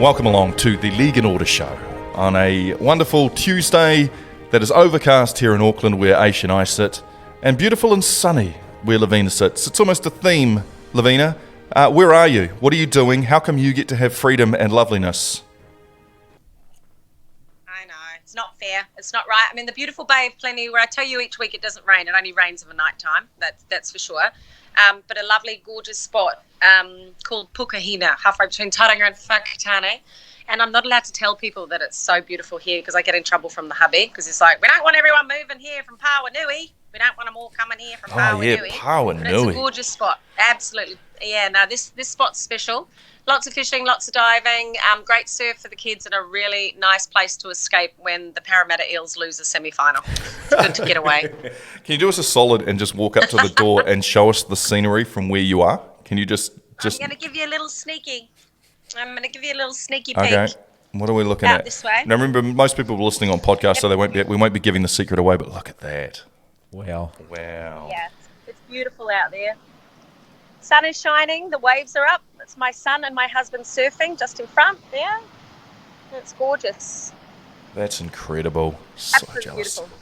Welcome along to the League and Order show on a wonderful Tuesday that is overcast here in Auckland where Ayshford and I sit, and beautiful and sunny where Lavina sits. It's almost a theme, Lavina. Where are you? What are you doing? How come you get to have freedom and loveliness? I know, it's not fair. It's not right. I mean, the beautiful Bay of Plenty, where I tell you each week it doesn't rain. It only rains of a night time. That's for sure. But a lovely, gorgeous spot called Pukahina, halfway between Tauranga and Whakatane. And I'm not allowed to tell people that it's so beautiful here because I get in trouble from the hubby because it's like, we don't want everyone moving here from Pawanui. We don't want them all coming here from Pawanui. Oh, yeah, Pawanui. But it's a gorgeous spot. Absolutely. Yeah, no, this spot's special. Lots of fishing, lots of diving, great surf for the kids, and a really nice place to escape when the Parramatta Eels lose a semi-final. It's good to get away. Can you do us a solid and just walk up to the door and show us the scenery from where you are? Can you just... I'm going to give you a little sneaky. Peek. Okay. What are we looking at? This way. Now remember, most people are listening on podcasts, so we won't be giving the secret away, but look at that. Wow. Yeah, it's beautiful out there. Sun is shining, the waves are up. It's my son and my husband surfing just in front there. It's gorgeous. That's incredible. So Absolutely jealous. beautiful.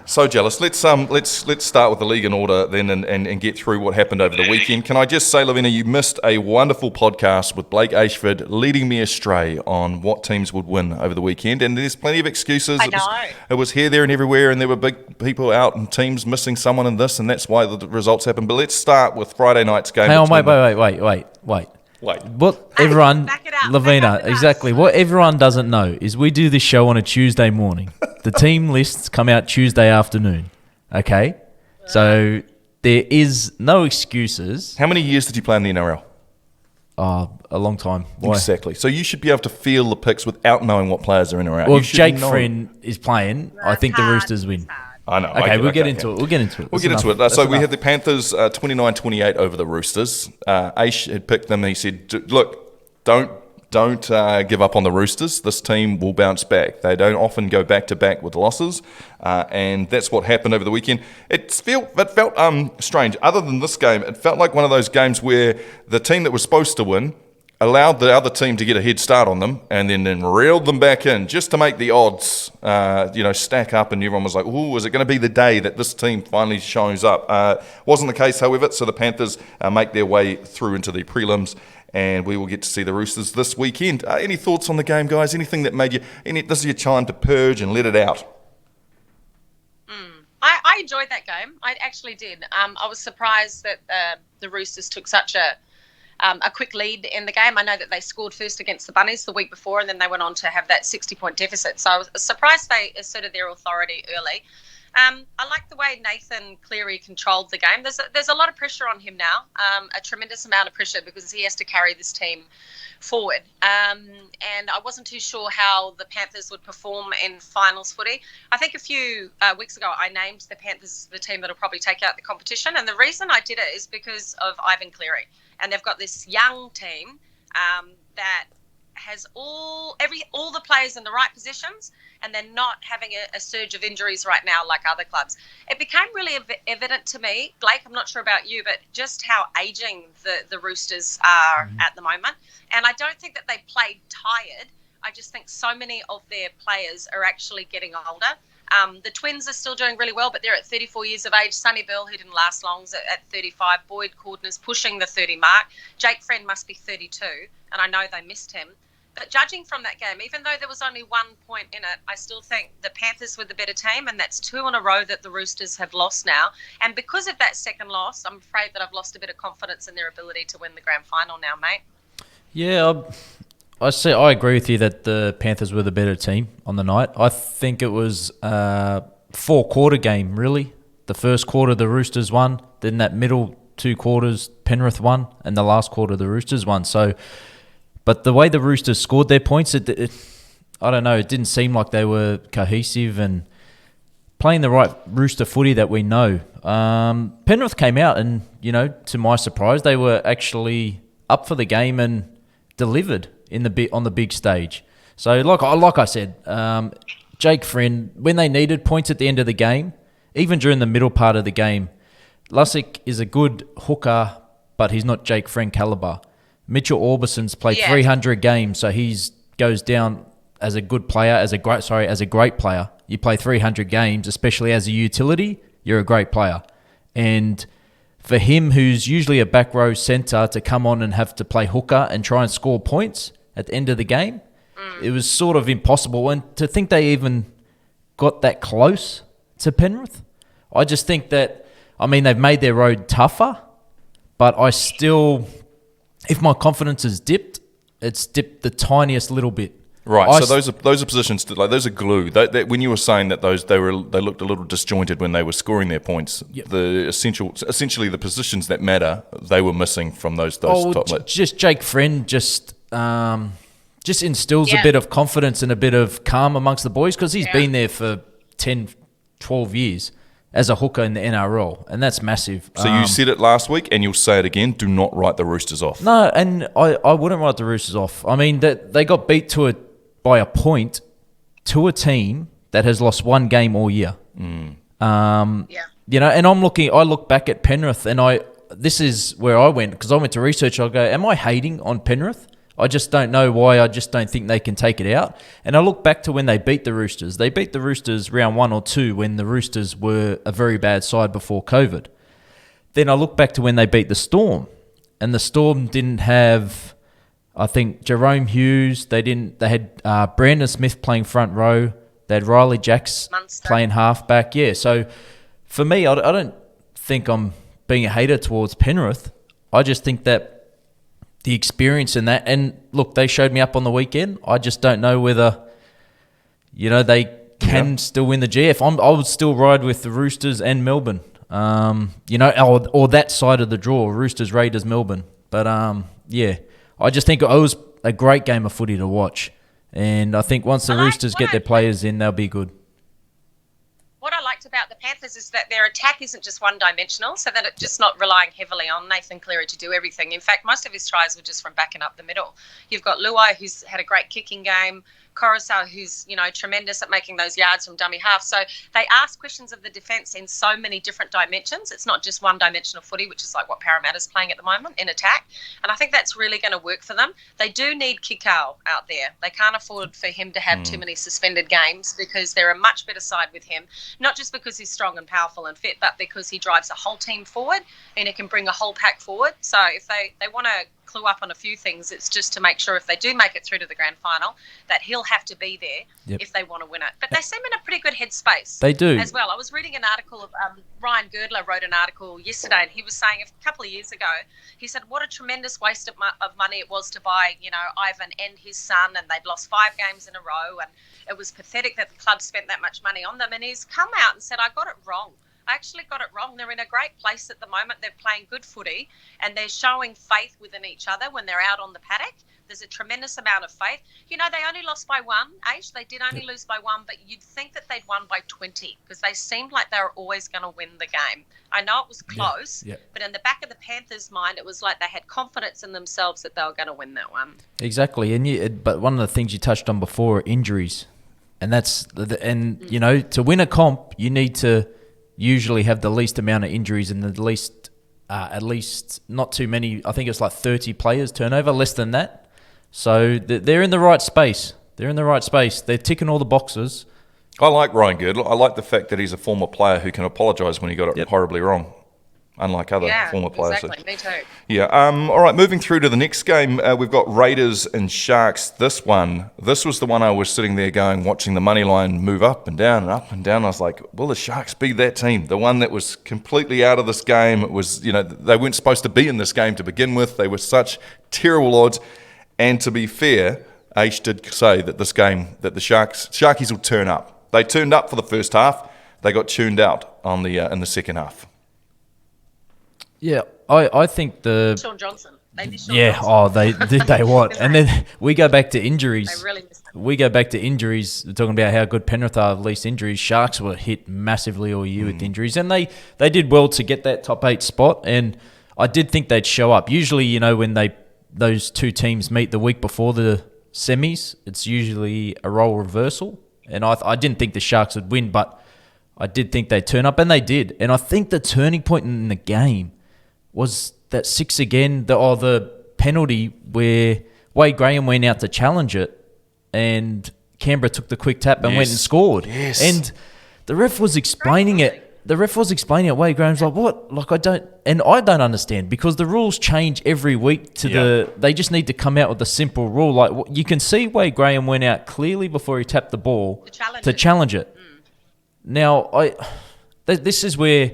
So jealous. Let's start with the League and Order then and get through what happened over the weekend. Can I just say, Lavina, you missed a wonderful podcast with Blake Ayshford leading me astray on what teams would win over the weekend, and there's plenty of excuses. I know. It was here, there and everywhere, and there were big people out and teams missing someone in this, and that's why the results happened. But let's start with Friday night's game. Hang on, wait. What everyone, back it up, Lavina, back up exactly. What everyone doesn't know is we do this show on a Tuesday morning. The team lists come out Tuesday afternoon. Okay, so there is no excuses. How many years did you play in the NRL? A long time. Why? Exactly. So you should be able to feel the picks without knowing what players are in or out. Well, You if should Jake know. Friend is playing, I think the Roosters win. I know. Okay, we'll get into it. We'll get into it. We'll get into it. So we had the Panthers 29-28 over the Roosters. Aish had picked them. He said, look, don't give up on the Roosters. This team will bounce back. They don't often go back-to-back with losses, and that's what happened over the weekend. It felt strange. Other than this game, it felt like one of those games where the team that was supposed to win allowed the other team to get a head start on them and then reeled them back in just to make the odds stack up, and everyone was like, ooh, is it going to be the day that this team finally shows up? Wasn't the case, however, so the Panthers make their way through into the prelims, and we will get to see the Roosters this weekend. Any thoughts on the game, guys? Anything that made you... this is your time to purge and let it out? I enjoyed that game. I actually did. I was surprised that the Roosters took such a quick lead in the game. I know that they scored first against the Bunnies the week before, and then they went on to have that 60-point deficit. So I was surprised they asserted their authority early. I like the way Nathan Cleary controlled the game. There's a lot of pressure on him now, a tremendous amount of pressure because he has to carry this team forward. And I wasn't too sure how the Panthers would perform in finals footy. I think a few weeks ago I named the Panthers the team that will probably take out the competition, and the reason I did it is because of Ivan Cleary. And they've got this young team that has all the players in the right positions, and they're not having a surge of injuries right now like other clubs. It became really evident to me, Blake, I'm not sure about you, but just how aging the Roosters are at the moment. And I don't think that they played tired. I just think so many of their players are actually getting older. The Twins are still doing really well, but they're at 34 years of age. Sonny Bill, who didn't last long, is at 35. Boyd Cordner's pushing the 30 mark. Jake Friend must be 32, and I know they missed him. But judging from that game, even though there was only 1 point in it, I still think the Panthers were the better team, and that's 2 in a row that the Roosters have lost now. And because of that second loss, I'm afraid that I've lost a bit of confidence in their ability to win the grand final now, mate. Yeah, I agree with you that the Panthers were the better team on the night. I think it was a 4-quarter game, really. The first quarter, the Roosters won. Then that middle 2 quarters, Penrith won. And the last quarter, the Roosters won. But the way the Roosters scored their points, I don't know, it didn't seem like they were cohesive and playing the right Rooster footy that we know. Penrith came out and, to my surprise, they were actually up for the game and delivered on the big stage. So like I said, Jake Friend, when they needed points at the end of the game, even during the middle part of the game, Lussick is a good hooker, but he's not Jake Friend calibre. Mitchell Orbison's played Yeah. 300 games, so he's goes down as a good player, as a great player. You play 300 games, especially as a utility, you're a great player. And for him, who's usually a back row centre, to come on and have to play hooker and try and score points at the end of the game, it was sort of impossible. And to think they even got that close to Penrith, I just think that, I mean, they've made their road tougher, but I still, if my confidence is dipped, it's dipped the tiniest little bit. Right, so those are positions that, like, those are glue. When you were saying that they looked a little disjointed when they were scoring their points. Yep. Essentially the positions that matter, they were missing from those top. Just Jake Friend just instills a bit of confidence and a bit of calm amongst the boys, because he's been there for 10, 12 years as a hooker in the NRL, and that's massive. So you said it last week, and you'll say it again. Do not write the Roosters off. No, and I wouldn't write the Roosters off. I mean, they got beat by a point to a team that has lost one game all year. You know, and I look back at Penrith, and this is where I went, because I went to research. I go, am I hating on Penrith? I just don't know why. I just don't think they can take it out. And I look back to when they beat the Roosters. They beat the Roosters round 1 or 2 when the Roosters were a very bad side before COVID. Then I look back to when they beat the Storm, and the Storm didn't have, I think, Jerome Hughes. They had Brandon Smith playing front row. They had Riley Jacks playing halfback. Yeah, so for me, I don't think I'm being a hater towards Penrith. I just think that the experience in that, and look, they showed me up on the weekend. I just don't know whether, you know, they can still win the GF. I would still ride with the Roosters and Melbourne, you know, or that side of the draw, Roosters, Raiders, Melbourne. But yeah, I just think it was a great game of footy to watch, and I think once the Roosters get their players in, they'll be good. What I liked about the Panthers is that their attack isn't just one-dimensional, so that it's just not relying heavily on Nathan Cleary to do everything. In fact, most of his tries were just from backing up the middle. You've got Luai, who's had a great kicking game, Coruscant, who's, you know, tremendous at making those yards from dummy half. So they ask questions of the defence in so many different dimensions. It's not just one-dimensional footy, which is like what Parramatta's playing at the moment in attack. And I think that's really going to work for them. They do need Kikau out there. They can't afford for him to have too many suspended games, because they're a much better side with him, not just because he's strong and powerful and fit, but because he drives a whole team forward and he can bring a whole pack forward. So if they want to clue up on a few things, it's just to make sure if they do make it through to the grand final, that he'll have to be there if they want to win it. But they seem in a pretty good headspace. They do as well. I was reading an article of Ryan Girdler wrote an article yesterday, and he was saying a couple of years ago, he said what a tremendous waste of money it was to buy, you know, Ivan and his son, and they'd lost 5 games in a row, and it was pathetic that the club spent that much money on them. And he's come out and said, I got it wrong. I actually got it wrong. They're in a great place at the moment. They're playing good footy, and they're showing faith within each other when they're out on the paddock. There's a tremendous amount of faith. You know, they only lost by 1, Aish. They did only lose by 1, but you'd think that they'd won by 20, because they seemed like they were always going to win the game. I know it was close, but in the back of the Panthers' mind, it was like they had confidence in themselves that they were going to win that one. Exactly, but one of the things you touched on before are injuries, and you know, to win a comp, you need to usually have the least amount of injuries and the least, at least not too many. I think it's like 30 players turnover, less than that. So they're in the right space. They're ticking all the boxes. I like Ryan Good. I like the fact that he's a former player who can apologise when he got it horribly wrong, unlike other former players. Exactly, me too. Yeah. All right, moving through to the next game, we've got Raiders and Sharks. This was the one I was sitting there watching the money line move up and down and up and down. I was like, will the Sharks be that team? The one that was completely out of this game. It was, you know, they weren't supposed to be in this game to begin with. They were such terrible odds. And to be fair, Aish did say that this game, that the Sharkies will turn up. They turned up for the first half. They got tuned out in the second half. Yeah, I think Sean Johnson. They did Sean Johnson. They did they what? And then we go back to injuries. They really missed them. We go back to injuries, talking about how good Penrith are of least injuries. Sharks were hit massively all year with injuries, and they did well to get that top 8 spot, and I did think they'd show up. Usually, you know, when those two teams meet the week before the semis, it's usually a role reversal, and I didn't think the Sharks would win, but I did think they'd turn up, and they did. And I think the turning point in the game was that 6 again, the penalty where Wade Graham went out to challenge it, and Canberra took the quick tap and went and scored. Yes. And the ref was explaining it. The ref was explaining it. Wade Graham's like, what? Like, I don't understand, because the rules change every week they just need to come out with a simple rule. Like, you can see Wade Graham went out clearly before he tapped the ball to challenge it. Now, this is where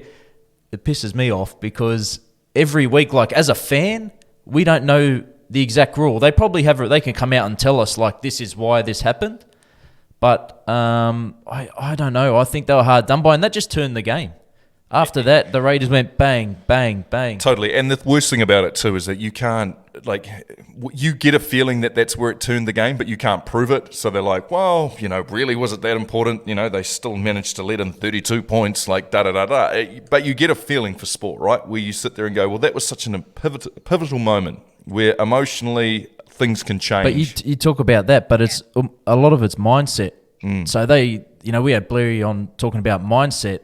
it pisses me off, because every week, like, as a fan, we don't know the exact rule. They probably they can come out and tell us, like, this is why this happened. But I don't know. I think they were hard done by, and that just turned the game. After that, the Raiders went bang, bang, bang. Totally. And the worst thing about it too is that you can't, like, you get a feeling that that's where it turned the game, but you can't prove it. So they're like, well, really, was it that important? They still managed to let in 32 points, like, da-da-da-da. But you get a feeling for sport, right? Where you sit there and go, well, that was such a pivotal moment where emotionally things can change. But you talk about that, but it's a lot of it's mindset. So we had Blair on talking about mindset.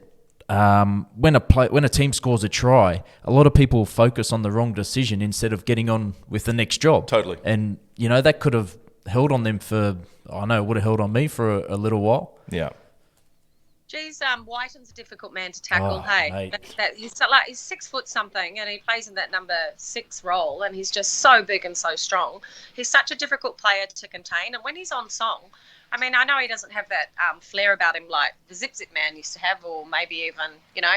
When a team scores a try, a lot of people focus on the wrong decision instead of getting on with the next job. Totally. And that could have held on them for, I know it would have held on me for a little while. Yeah. Geez, Whiten's a difficult man to tackle. Mate. He's 6 foot something, and he plays in that number 6 role, and he's just so big and so strong. He's such a difficult player to contain, and when he's on song, I mean, I know he doesn't have that flair about him like the Zip Zip Man used to have, or maybe even,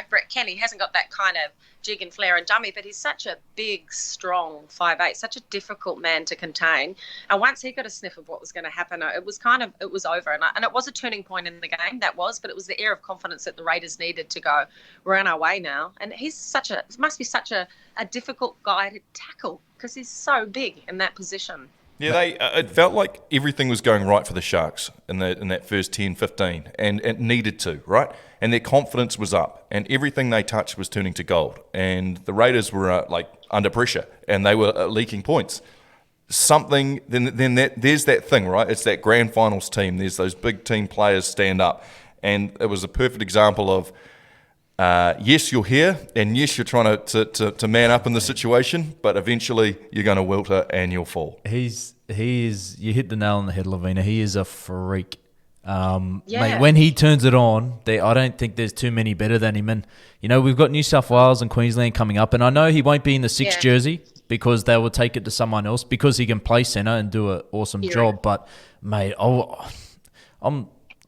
Brett Kenny. He hasn't got that kind of jig and flair and dummy, but he's such a big, strong 5'8", such a difficult man to contain. And once he got a sniff of what was going to happen, it was over. And it was a turning point in the game, but it was the air of confidence that the Raiders needed to go, we're on our way now. And must be such a difficult guy to tackle, because he's so big in that position. Yeah, it felt like everything was going right for the Sharks in that first 10, 15, and it needed to, right? And their confidence was up, and everything they touched was turning to gold. And the Raiders were under pressure, and they were leaking points. There's that thing, right? It's that grand finals team. There's those big team players stand up, and it was a perfect example of, yes, you're here, and yes, you're trying to man up in the situation, but eventually you're going to welter and you'll fall. You hit the nail on the head, Lavina. He is a freak. Mate, when he turns it on, I don't think there's too many better than him. And, we've got New South Wales and Queensland coming up, and I know he won't be in the 6 jersey because they will take it to someone else because he can play centre and do an awesome job. But, mate, I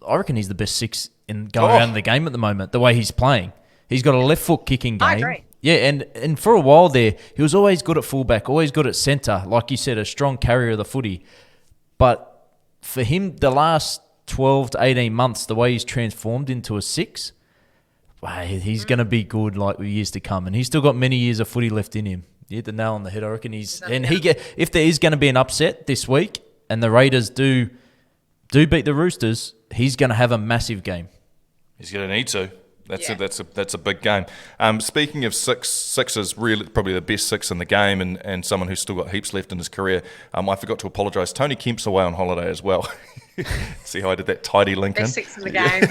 reckon he's the best 6 in going around the game at the moment, the way he's playing. He's got a left foot kicking game. I agree. Yeah, and for a while there, he was always good at fullback, always good at centre. Like you said, a strong carrier of the footy. But for him, the last 12 to 18 months, the way he's transformed into a 6, he's going to be good like years to come. And he's still got many years of footy left in him. You hit the nail on the head. I reckon if there is going to be an upset this week and the Raiders do beat the Roosters, he's going to have a massive game. He's going to need to. That's a big game. Speaking of sixes, really probably the best 6 in the game, and someone who's still got heaps left in his career. I forgot to apologise. Tony Kemp's away on holiday as well. See how I did that tidy link in? Best 6 in the game.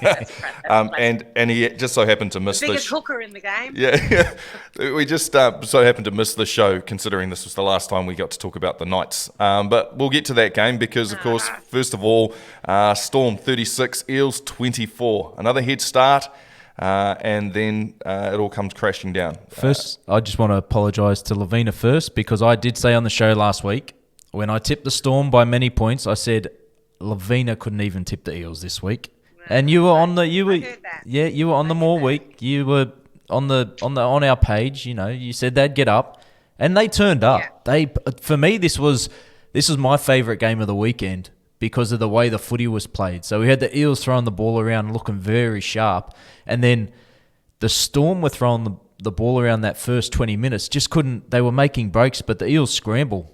That's and he just so happened to miss the biggest hooker in the game. Yeah. We just so happened to miss the show, considering this was the last time we got to talk about the Knights. But we'll get to that game because, of course, first of all, Storm 36, Eels 24. Another head start. And then it all comes crashing down. First, I just want to apologise to Lavina first, because I did say on the show last week, when I tipped the Storm by many points, I said Lavina couldn't even tip the Eels this week. And you were on the more week. You were on our page. You said they'd get up, and they turned up. Yeah. For me, this was my favourite game of the weekend because of the way the footy was played. So we had the Eels throwing the ball around, looking very sharp, and then the Storm were throwing the ball around that first 20 minutes. Just couldn't. They were making breaks, but the Eels scramble.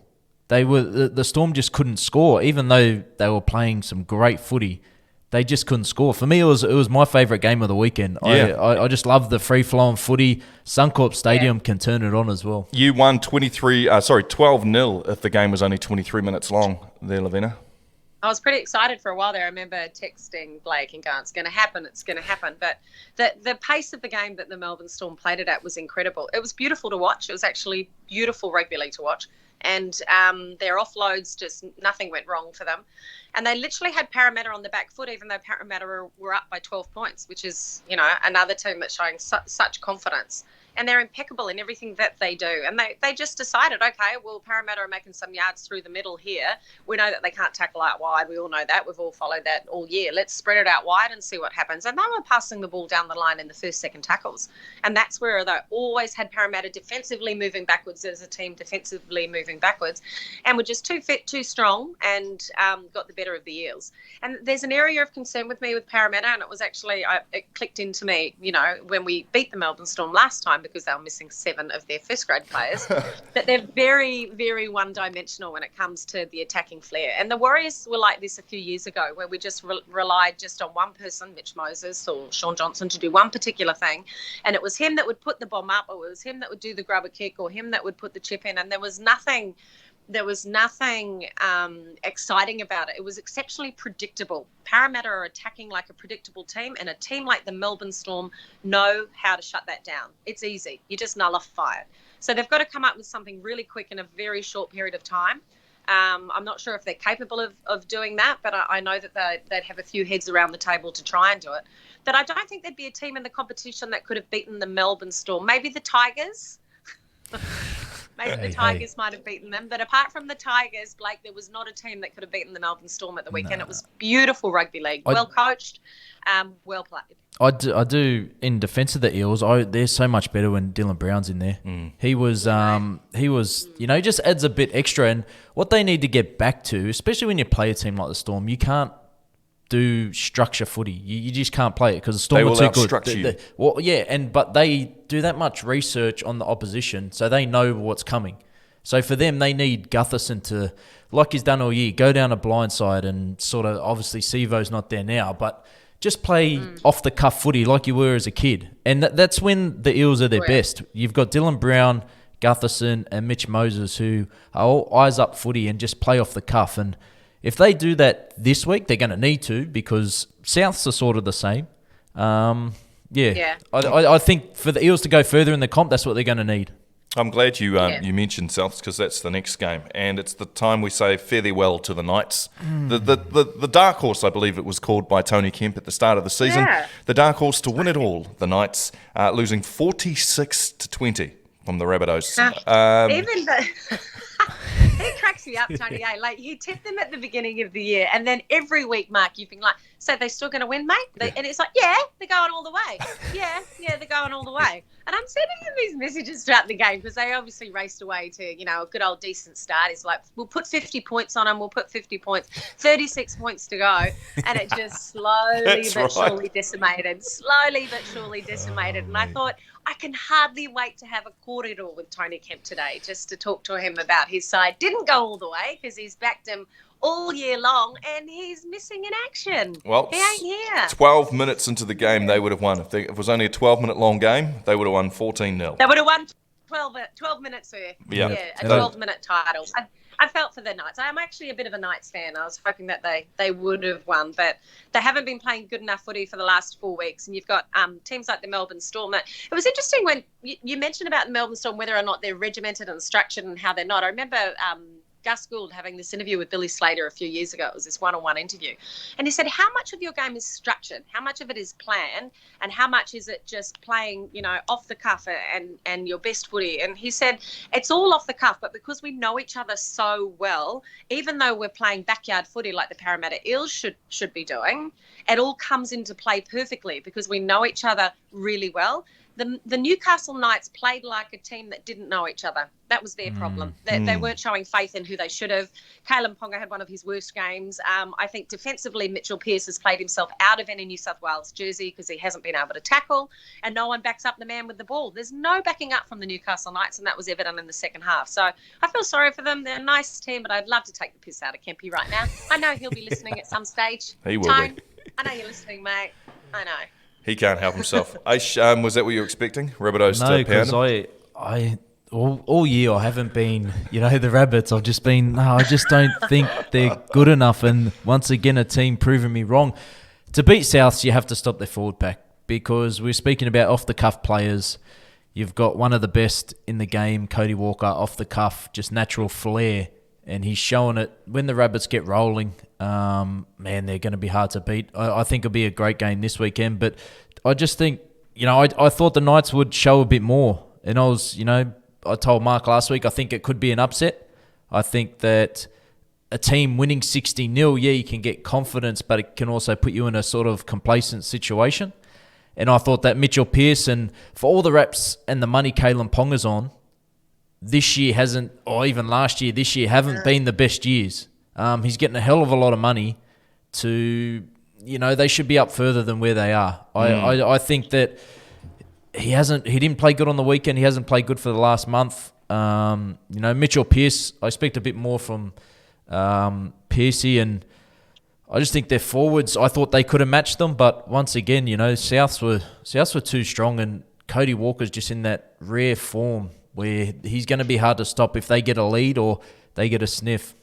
The Storm just couldn't score, even though they were playing some great footy. They just couldn't score. For me, it was my favourite game of the weekend. Yeah. I just love the free-flowing footy. Suncorp Stadium can turn it on as well. You won 12-0 if the game was only 23 minutes long there, Lavina. I was pretty excited for a while there. I remember texting Blake and going, it's going to happen. But the pace of the game that the Melbourne Storm played it at was incredible. It was beautiful to watch. It was actually beautiful rugby league to watch. and their offloads, just nothing went wrong for them. And they literally had Parramatta on the back foot, even though Parramatta were up by 12 points, which is, another team that's showing such confidence. And they're impeccable in everything that they do. And they just decided, okay, well, Parramatta are making some yards through the middle here. We know that they can't tackle out wide. We all know that. We've all followed that all year. Let's spread it out wide and see what happens. And they were passing the ball down the line in the first, second tackles. And that's where they always had Parramatta defensively moving backwards as a team, defensively moving backwards. And were just too fit, too strong, and got the better of the Eels. And there's an area of concern with me with Parramatta, and it was actually, it clicked into me, when we beat the Melbourne Storm last time, because they were missing 7 of their first grade players, but they're very, very one-dimensional when it comes to the attacking flair. And the Warriors were like this a few years ago, where we just relied just on one person, Mitch Moses or Sean Johnson, to do one particular thing. And it was him that would put the bomb up, or it was him that would do the grubber kick, or him that would put the chip in. And there was nothing exciting about it. It was exceptionally predictable. Parramatta are attacking like a predictable team, and a team like the Melbourne Storm know how to shut that down. It's easy. You just nullify it. So they've got to come up with something really quick in a very short period of time. I'm not sure if they're capable of doing that, but I know that they'd have a few heads around the table to try and do it. But I don't think there'd be a team in the competition that could have beaten the Melbourne Storm. Maybe the Tigers. Maybe the Tigers might have beaten them. But apart from the Tigers, Blake, there was not a team that could have beaten the Melbourne Storm at the weekend. It was beautiful rugby league. Well coached, well played. I do in defence of the Eels. They're so much better when Dylan Brown's in there. He was, just adds a bit extra. And what they need to get back to, especially when you play a team like the Storm, you can't do structure footy. You just can't play it because the Storm are too good. But they do that much research on the opposition, so they know what's coming. So for them, they need Gutherson to, like he's done all year, go down a blind side and sort of, obviously Sivo's not there now, but just play off-the-cuff footy like you were as a kid. And that's when the Eels are their best. You've got Dylan Brown, Gutherson and Mitch Moses who are all eyes-up footy and just play off the cuff. And if they do that this week, they're going to need to, because Souths are sort of the same. I think for the Eels to go further in the comp, that's what they're going to need. I'm glad you mentioned Souths, because that's the next game, and it's the time we say fare thee well to the Knights. The dark horse, I believe it was called by Tony Kemp at the start of the season. Yeah. The dark horse to win it all, the Knights, losing 46-20 from the Rabbitohs. It cracks me up, Tony. Like, you tipped them at the beginning of the year, and then every week, Mark, you've been like, so they're still going to win, mate? And it's like, yeah, they're going all the way. Yeah, they're going all the way. And I'm sending them these messages throughout the game, because they obviously raced away to, a good old decent start. It's like, we'll put 50 points on them. We'll put 50 points, 36 points to go. And it just surely decimated. And I thought, I can hardly wait to have a corridor with Tony Kemp today, just to talk to him about his side. Didn't go all the way, because he's backed him all year long, and he's missing in action. Well, he ain't here. 12 minutes into the game, they would have won. If it was only a 12-minute long game, they would have won 14-0. They would have won 12 minutes, sir. Yeah, a 12-minute title. I felt for the Knights. I'm actually a bit of a Knights fan. I was hoping that they would have won, but they haven't been playing good enough footy for the last 4 weeks. And you've got teams like the Melbourne Storm. It was interesting when you mentioned about the Melbourne Storm, whether or not they're regimented and structured and how they're not. I remember Gus Gould having this interview with Billy Slater a few years ago. It was this one-on-one interview. And he said, how much of your game is structured? How much of it is planned? And how much is it just playing, off the cuff and your best footy? And he said, it's all off the cuff, but because we know each other so well, even though we're playing backyard footy like the Parramatta Eels should be doing, it all comes into play perfectly because we know each other really well. The Newcastle Knights played like a team that didn't know each other. That was their problem. They weren't showing faith in who they should have. Kalen Ponga had one of his worst games. I think defensively, Mitchell Pearce has played himself out of any New South Wales jersey because he hasn't been able to tackle, and no one backs up the man with the ball. There's no backing up from the Newcastle Knights, and that was evident in the second half. So I feel sorry for them. They're a nice team, but I'd love to take the piss out of Kempy right now. I know he'll be listening at some stage. He will Tone, be. I know you're listening, mate. I know. He can't help himself. Aish, was that what you were expecting? Rabbitohs to pound? No, because I all year I haven't been, the Rabbits. I've just been, I just don't think they're good enough. And once again, a team proving me wrong. To beat Souths, you have to stop their forward pack because we're speaking about off-the-cuff players. You've got one of the best in the game, Cody Walker, off the cuff, just natural flair. And he's showing it when the Rabbits get rolling. Man, they're going to be hard to beat. I think it'll be a great game this weekend. But I just think, I thought the Knights would show a bit more. And I told Mark last week, I think it could be an upset. I think that a team winning 60-0, you can get confidence, but it can also put you in a sort of complacent situation. And I thought that Mitchell Pearson, for all the reps and the money Kalen Ponga's on, this year hasn't, or even last year, this year haven't been the best years. He's getting a hell of a lot of money to, they should be up further than where they are. I think that he didn't play good on the weekend. He hasn't played good for the last month. Mitchell Pearce, I expect a bit more from Pearcey, and I just think their forwards, I thought they could have matched them, but once again, Souths were too strong, and Cody Walker's just in that rare form where he's going to be hard to stop if they get a lead or they get a sniff.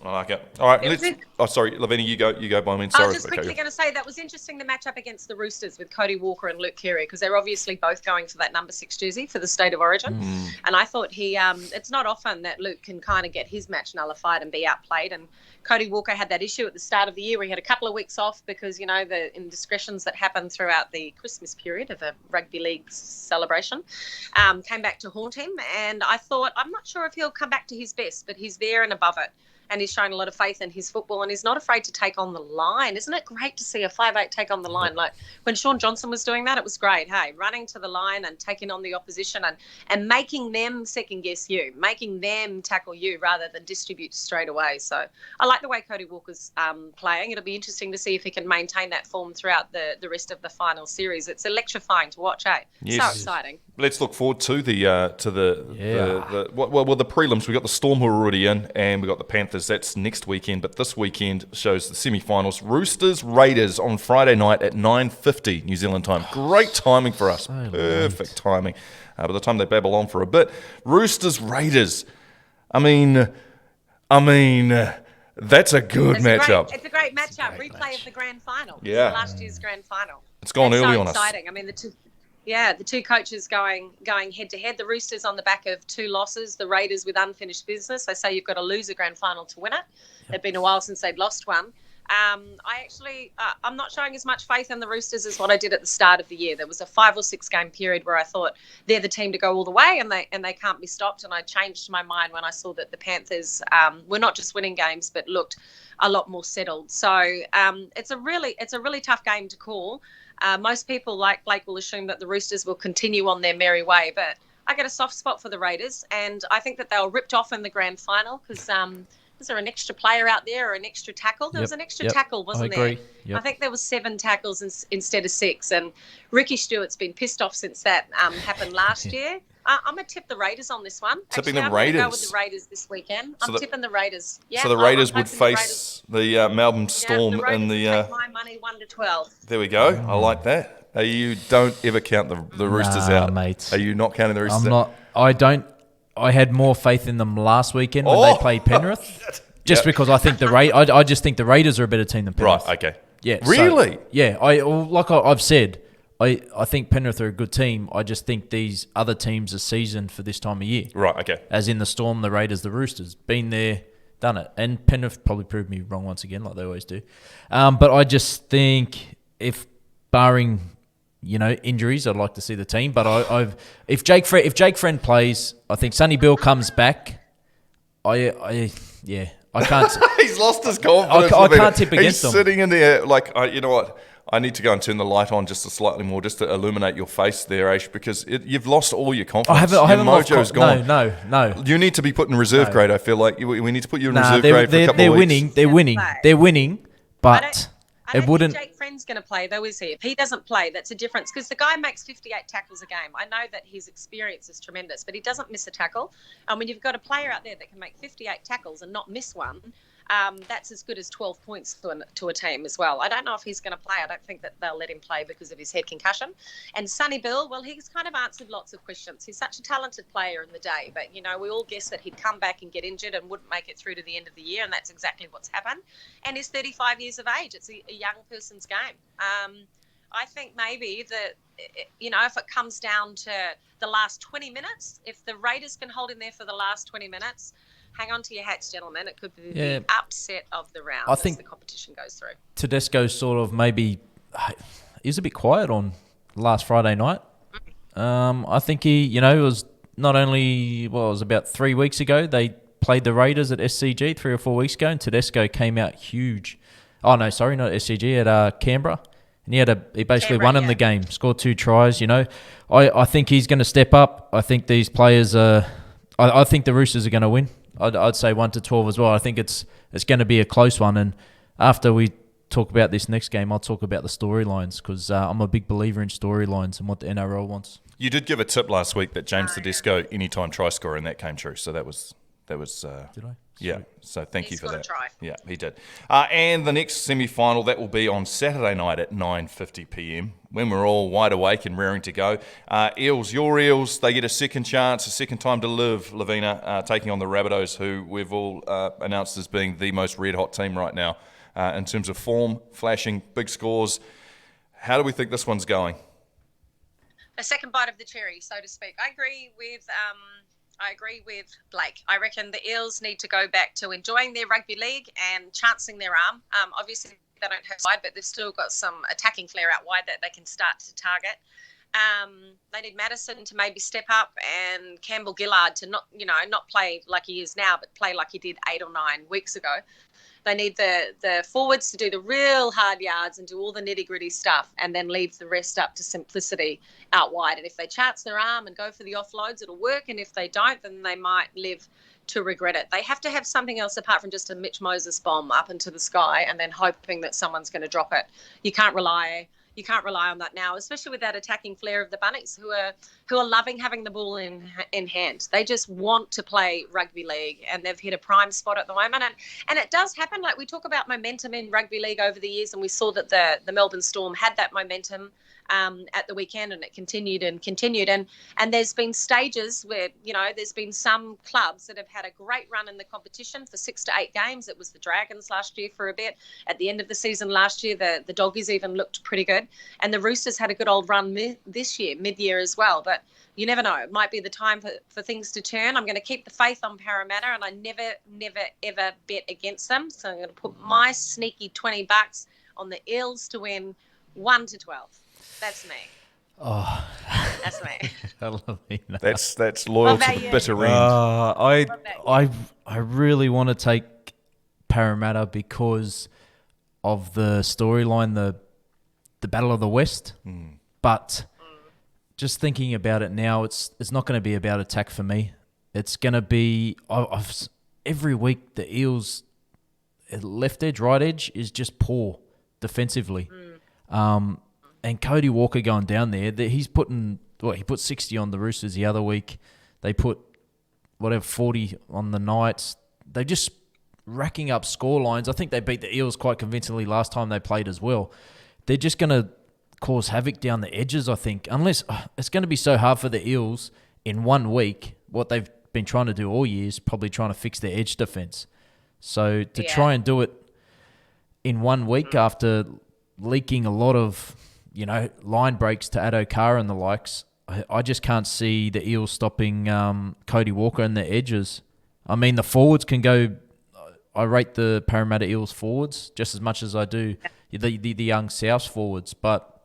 I like it. All right, sorry, Lavina, you go by me. Sorry. I was just quickly going to say that was interesting, the matchup against the Roosters with Cody Walker and Luke Keary, because they're obviously both going for that number 6 jersey for the State of Origin. And I thought it's not often that Luke can kind of get his match nullified and be outplayed. And Cody Walker had that issue at the start of the year where he had a couple of weeks off because, the indiscretions that happened throughout the Christmas period of a rugby league celebration came back to haunt him. And I thought, I'm not sure if he'll come back to his best, but he's there and above it. And he's shown a lot of faith in his football, and he's not afraid to take on the line. Isn't it great to see a 5'8" take on the line? Like when Sean Johnson was doing that, it was great. Hey, running to the line and taking on the opposition and making them second guess you, making them tackle you rather than distribute straight away. So I like the way Cody Walker's playing. It'll be interesting to see if he can maintain that form throughout the rest of the final series. It's electrifying to watch, eh? Yes. So exciting. Let's look forward to the prelims. We got the Storm who are already in, and we got the Panthers. That's next weekend, but this weekend shows the semi-finals. Roosters Raiders on Friday night at 9:50 New Zealand time. Great timing for us. Perfect timing. By the time they babble on for a bit, Roosters Raiders. I mean, that's a good matchup. It's a great matchup. Replay of the grand final. Yeah. Last year's grand final. It's gone early on us. Exciting. I mean, the two coaches going head to head. The Roosters on the back of 2 losses. The Raiders with unfinished business. They say you've got to lose a grand final to win it. It's been a while since they'd lost one. I'm not showing as much faith in the Roosters as what I did at the start of the year. There was a 5 or 6 game period where I thought they're the team to go all the way, and they can't be stopped. And I changed my mind when I saw that the Panthers were not just winning games, but looked a lot more settled. So it's a really tough game to call. Most people, like Blake, will assume that the Roosters will continue on their merry way, but I get a soft spot for the Raiders, and I think that they were ripped off in the grand final because was there an extra player out there or an extra tackle? There was an extra tackle, wasn't there? I think there was 7 tackles instead of 6, and Ricky Stewart's been pissed off since that happened last year. I'm going to tip the Raiders on this one. Tipping I'm the Raiders? I'm going to go with the Raiders this weekend. I'm tipping the Raiders. Yeah, so the Raiders would face the Melbourne Storm in the... take my money 1-12. There we go. I like that. You don't ever count the Roosters out. Mate. Are you not counting the Roosters out? I don't. I had more faith in them last weekend when they played Penrith. Just because I think I just think the Raiders are a better team than Penrith. Right, okay. Yeah. Really? So, I've said, I think Penrith are a good team. I just think these other teams are seasoned for this time of year. Right, okay. As in the Storm, the Raiders, the Roosters. Been there, done it. And Penrith probably proved me wrong once again, like they always do. But I just think if barring... injuries, I'd like to see the team. But if Jake Friend plays, I think Sonny Bill comes back. I can't. He's lost his confidence. I can't tip against him. He's sitting in there like, you know what? I need to go and turn the light on just slightly more, just to illuminate your face there, Aish, because you've lost all your confidence. I haven't lost. Mojo's gone. No. You need to be put in reserve grade. I feel like we need to put you in reserve grade for a couple of weeks. They're winning, but. I don't think Jake Friend's going to play, though, is he? If he doesn't play, that's a difference, because the guy makes 58 tackles a game. I know that his experience is tremendous, but he doesn't miss a tackle. And when you've got a player out there that can make 58 tackles and not miss one, that's as good as 12 points to a team as well. I don't know if he's going to play. I don't think that they'll let him play because of his head concussion. And Sonny Bill, well, he's kind of answered lots of questions. He's such a talented player in the day, but, we all guessed that he'd come back and get injured and wouldn't make it through to the end of the year, and that's exactly what's happened. And he's 35 years of age. It's a young person's game. I think maybe that if it comes down to the last 20 minutes, if the Raiders can hold in there for the last 20 minutes, hang on to your hats, gentlemen. It could be the upset of the round as the competition goes through. Tedesco sort of maybe is a bit quiet on last Friday night. I think he, it was not only, it was about 3 weeks ago, they played the Raiders at SCG 3 or 4 weeks ago, and Tedesco came out huge. Oh, no, sorry, not SCG, at Canberra. And he basically won in the game, scored 2 tries, I think he's going to step up. I think these players I think the Roosters are going to win. I'd say 1-12 as well. I think it's going to be a close one. And after we talk about this next game, I'll talk about the storylines, because I'm a big believer in storylines and what the NRL wants. You did give a tip last week that James Tedesco anytime try scorer, and that came true. So that was. Did I? Yeah. So thank you for that. Try. Yeah, he did. And the next semi-final, that will be on Saturday night at 9:50 p.m. when we're all wide awake and raring to go. Eels, your Eels, they get a second chance, a second time to live. Lavina taking on the Rabbitohs, who we've all announced as being the most red-hot team right now in terms of form, flashing, big scores. How do we think this one's going? A second bite of the cherry, so to speak. I agree with Blake. I reckon the Eels need to go back to enjoying their rugby league and chancing their arm. Obviously, they don't have wide, but they've still got some attacking flair out wide that they can start to target. They need Madison to maybe step up, and Campbell Gillard to not play like he is now, but play like he did 8 or 9 weeks ago. They need the forwards to do the real hard yards and do all the nitty-gritty stuff, and then leave the rest up to simplicity out wide. And if they chance their arm and go for the offloads, it'll work. And if they don't, then they might live to regret it. They have to have something else apart from just a Mitch Moses bomb up into the sky and then hoping that someone's going to drop it. You can't rely on that now, especially with that attacking flair of the Bunnies, who are loving having the ball in hand. They just want to play rugby league, and they've hit a prime spot at the moment. And it does happen. Like, we talk about momentum in rugby league over the years, and we saw that the Melbourne Storm had that momentum at the weekend, and it continued. And there's been stages where, there's been some clubs that have had a great run in the competition for 6 to 8 games. It was the Dragons last year for a bit. At the end of the season last year, the Doggies even looked pretty good. And the Roosters had a good old run this year, mid-year as well. But you never know. It might be the time for things to turn. I'm going to keep the faith on Parramatta, and I never, ever bet against them. So I'm going to put my sneaky $20 on the Eels to win 1-12. That's me. Oh, that's me. I love it. That's loyal to the bitter end. I really want to take Parramatta because of the storyline, the Battle of the West. But just thinking about it now, it's not going to be about attack for me. It's going to be every week the Eels left edge, right edge is just poor defensively. And Cody Walker going down there, he's putting, he put 60 on the Roosters the other week. They put 40 on the Knights. They're just racking up score lines. I think they beat the Eels quite convincingly last time they played as well. They're just going to cause havoc down the edges, I think. Unless it's going to be so hard for the Eels in 1 week. What they've been trying to do all year is probably trying to fix their edge defence. So to try and do it in 1 week after leaking a lot of, line breaks to Addo-Carr and the likes, I just can't see the Eels stopping Cody Walker and the edges. I mean, the forwards can go. I rate the Parramatta Eels forwards just as much as I do the young Souths forwards, but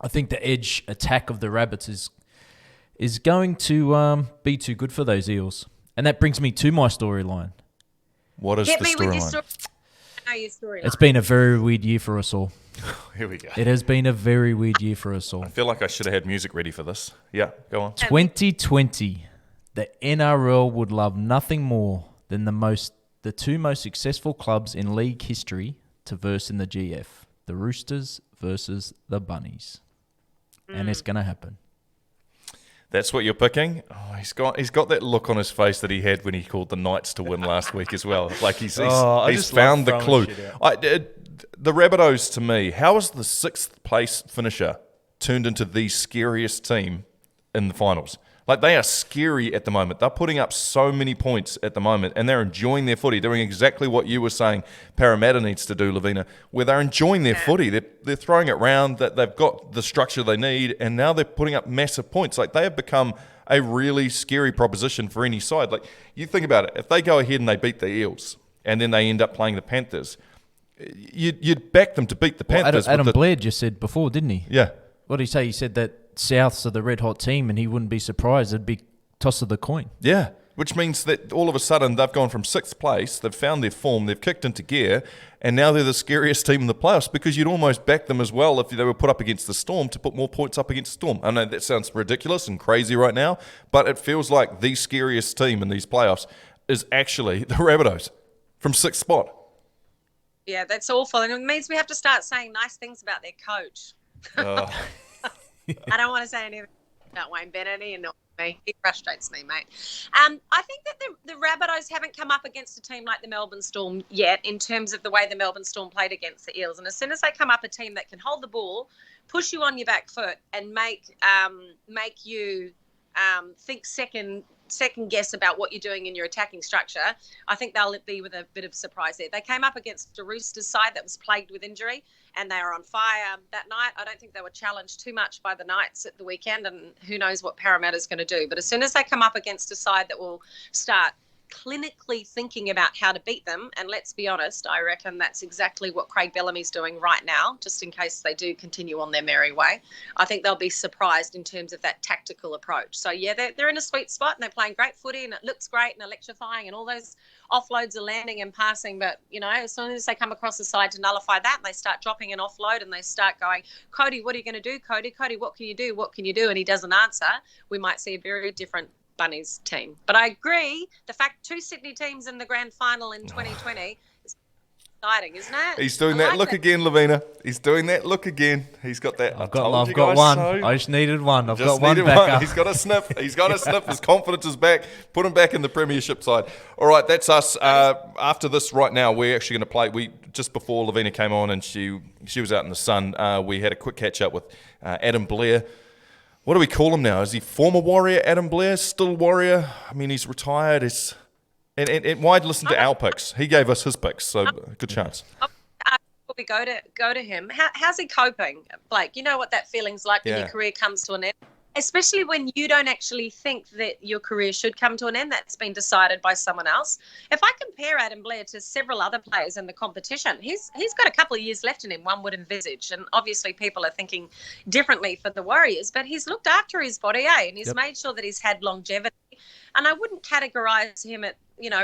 I think the edge attack of the Rabbits is going to be too good for those Eels. And that brings me to my storyline. What is the storyline? It's been a very weird year for us all. Here we go. It has been a very weird year for us all. I feel like I should have had music ready for this. Yeah, go on. 2020, the NRL would love nothing more than the 2 most successful clubs in league history to verse in the GF. The Roosters versus the Bunnies. And it's going to happen. That's what you're picking? Oh, he's got that look on his face that he had when he called the Knights to win last week as well. Like he's found the clue. The Rabbitohs, to me, how is the 6th place finisher turned into the scariest team in the finals? Like, they are scary at the moment. They're putting up so many points at the moment, and they're enjoying their footy, doing exactly what you were saying Parramatta needs to do, Lavina, where they're enjoying their footy. They're throwing it round, that they've got the structure they need, and now they're putting up massive points. Like, they have become a really scary proposition for any side. Like, you think about it. If they go ahead and they beat the Eels, and then they end up playing the Panthers, you'd back them to beat the Panthers. Adam Blair just said before, didn't he? Yeah. What did he say? He said that Souths are the red-hot team, and he wouldn't be surprised. It'd be toss of the coin. Yeah, which means that all of a sudden they've gone from 6th place, they've found their form, they've kicked into gear, and now they're the scariest team in the playoffs, because you'd almost back them as well if they were put up against the Storm to put more points up against the Storm. I know that sounds ridiculous and crazy right now, but it feels like the scariest team in these playoffs is actually the Rabbitohs from 6th spot. Yeah, that's awful. And it means we have to start saying nice things about their coach. I don't want to say anything about Wayne Bennett. He annoys me. He frustrates me, mate. I think that the Rabbitohs haven't come up against a team like the Melbourne Storm yet in terms of the way the Melbourne Storm played against the Eels. And as soon as they come up a team that can hold the ball, push you on your back foot, and make you think second guess about what you're doing in your attacking structure, I think they'll be with a bit of surprise there. They came up against a Roosters side that was plagued with injury, and they were on fire that night. I don't think they were challenged too much by the Knights at the weekend, and who knows what Parramatta's going to do. But as soon as they come up against a side that will start clinically thinking about how to beat them, and let's be honest, I reckon that's exactly what Craig Bellamy's doing right now, just in case they do continue on their merry way. I think they'll be surprised in terms of that tactical approach. So yeah, they're in a sweet spot, and they're playing great footy, and it looks great and electrifying, and all those offloads are landing and passing. But you know, as soon as they come across the side to nullify that, and they start dropping an offload, and they start going, Cody, what are you going to do? Cody, what can you do? What can you do? And he doesn't answer. We might see a very different Bunnies team. But I agree, the fact 2 Sydney teams in the grand final in 2020 is exciting, isn't it? He's doing that look again, Lavina. He's doing that look again. He's got that. I've got one. So. I just needed one. I've just got one back up. He's got a sniff. He's got a sniff. His confidence is back. Put him back in the premiership side. All right, that's us. After this right now, we're actually going to play. Just before Lavina came on and she was out in the sun, we had a quick catch up with Adam Blair. What do we call him now? Is he former Warrior Adam Blair? Still Warrior? I mean, he's retired. And why listen to our picks? He gave us his picks, so good chance. Before we go to him, how's he coping, Blake? You know what that feeling's like when your career comes to an end, especially when you don't actually think that your career should come to an end. That's been decided by someone else. If I compare Adam Blair to several other players in the competition, he's got a couple of years left in him, one would envisage. And obviously people are thinking differently for the Warriors, but he's looked after his body, and he's made sure that he's had longevity. And I wouldn't categorise him at,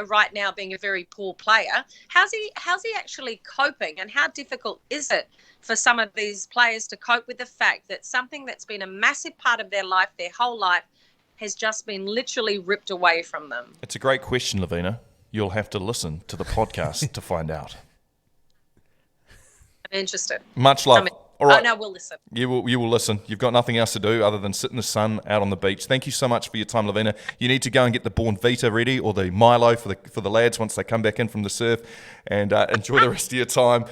right now being a very poor player. How's he actually coping, and how difficult is it for some of these players to cope with the fact that something that's been a massive part of their life, their whole life, has just been literally ripped away from them? It's a great question, Lavina. You'll have to listen to the podcast to find out. I'm interested. Much love. All right. Oh, no, we'll listen. You will listen. You've got nothing else to do other than sit in the sun out on the beach. Thank you so much for your time, Lavina. You need to go and get the Born Vita ready, or the Milo for the lads once they come back in from the surf, and enjoy the rest of your time.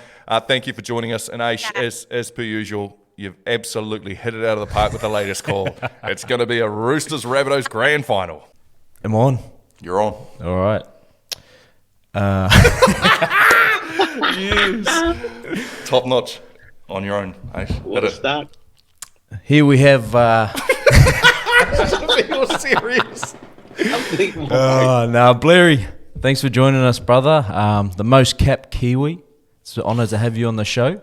Thank you for joining us. And Aish, as per usual, you've absolutely hit it out of the park with the latest call. It's going to be a Roosters Rabbitohs grand final. Am I on? You're on. All right. Yes. Top notch. On your own, Aish. What a start. Here we have... You're serious. No, Blairy, thanks for joining us, brother. The most capped Kiwi. It's an honour to have you on the show.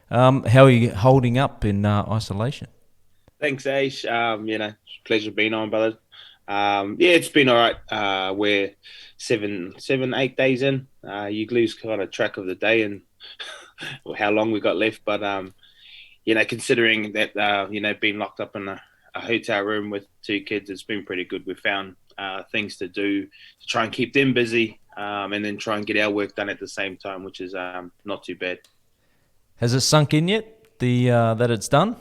How are you holding up in isolation? Thanks, Aish. Pleasure being on, brother. It's been all right. We're 8 days in. You lose kind of track of the day and how long we got left. But, considering that, being locked up in a hotel room with 2 kids, it's been pretty good. We've found things to do to try and keep them busy, and then try and get our work done at the same time, which is not too bad. Has it sunk in yet, that it's done?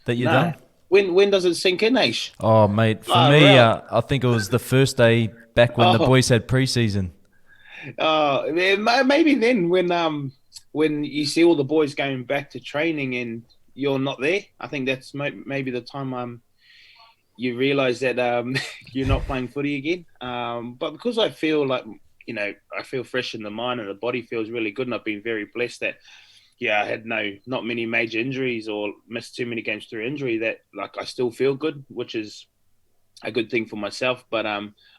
That you're done? When does it sink in, Aish? Oh, mate, for me, really? I think it was the first day back when the boys had pre-season. Oh, maybe then when you see all the boys going back to training and you're not there, I think that's maybe the time you realize that you're not playing footy again. But because I feel like, I feel fresh in the mind and the body feels really good, and I've been very blessed that, I had not many major injuries or missed too many games through injury, that like I still feel good, which is a good thing for myself. But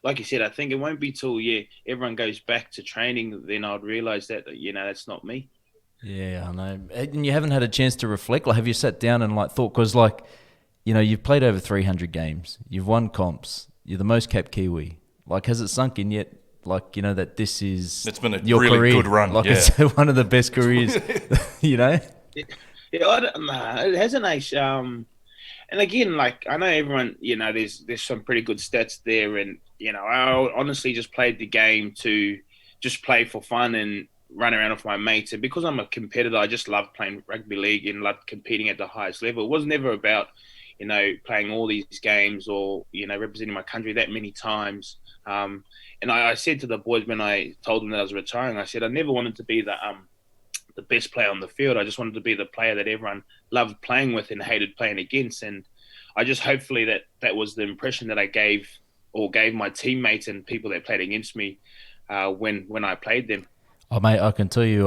like you said, I think it won't be till everyone goes back to training, then I'd realize that that's not me. Yeah, I know. And you haven't had a chance to reflect. Like, have you sat down and like thought? Because like, you've played over 300 games. You've won comps. You're the most capped Kiwi. Like, has it sunk in yet? Like, that this is It's been a your really career. good run. Like, Yeah. it's one of the best careers. Yeah, it hasn't. And again, like I know everyone, there's some pretty good stats there, and I honestly just played the game to just play for fun and run around with my mates. And because I'm a competitor, I just love playing rugby league and love competing at the highest level. It was never about playing all these games or representing my country that many times. And I said to the boys when I told them that I was retiring, I said I never wanted to be the best player on the field. I just wanted to be the player that everyone loved playing with and hated playing against. And I just hopefully that was the impression that I gave my teammates and people that played against me when I played them. Oh, mate, I can tell you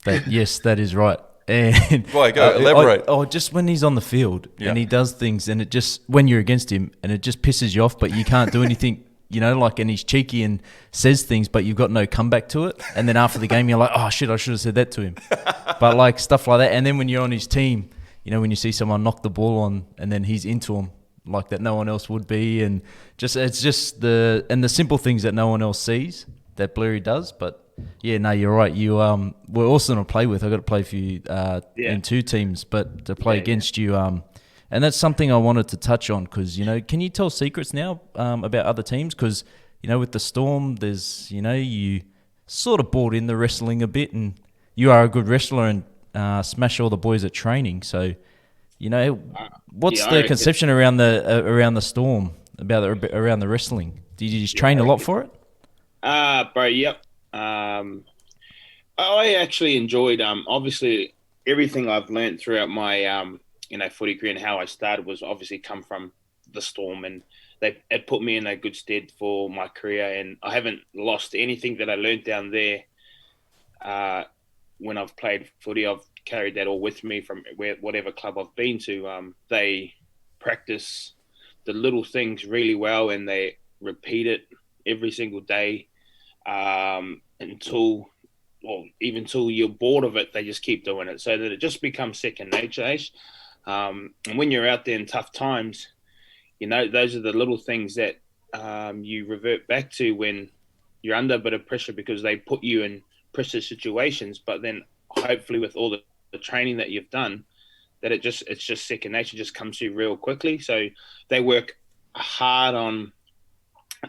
that yes, that is right. And Well, go elaborate. Just when he's on the field Yeah. and he does things, and it just when you're against him, and it just pisses you off, but you can't do anything. And he's cheeky and says things, but you've got no comeback to it. And then after the game, you're like, oh, shit, I should have said that to him. But, like, stuff like that. And then when you're on his team, when you see someone knock the ball on and then he's into him, like that no one else would be. And it's just the simple things that no one else sees that Blairy does. But, yeah, no, you're right. You we're awesome to play with. I got to play for you in two teams, but to play against you and that's something I wanted to touch on because, can you tell secrets now about other teams? Because, with the Storm, there's, you sort of brought in the wrestling a bit and you are a good wrestler and smash all the boys at training. So, what's the conception around the Storm, around the wrestling? Did you just train a lot for it? Bro, yep. I actually enjoyed, obviously, everything I've learned throughout my footy career and how I started was obviously come from the Storm, and it put me in a good stead for my career. And I haven't lost anything that I learned down there. When I've played footy, I've carried that all with me from whatever club I've been to. They practice the little things really well, and they repeat it every single day until you're bored of it. They just keep doing it so that it just becomes second nature. And when you're out there in tough times, those are the little things that you revert back to when you're under a bit of pressure, because they put you in pressure situations. But then hopefully with all the training that you've done, that it's just second nature, just comes to you real quickly. So they work hard on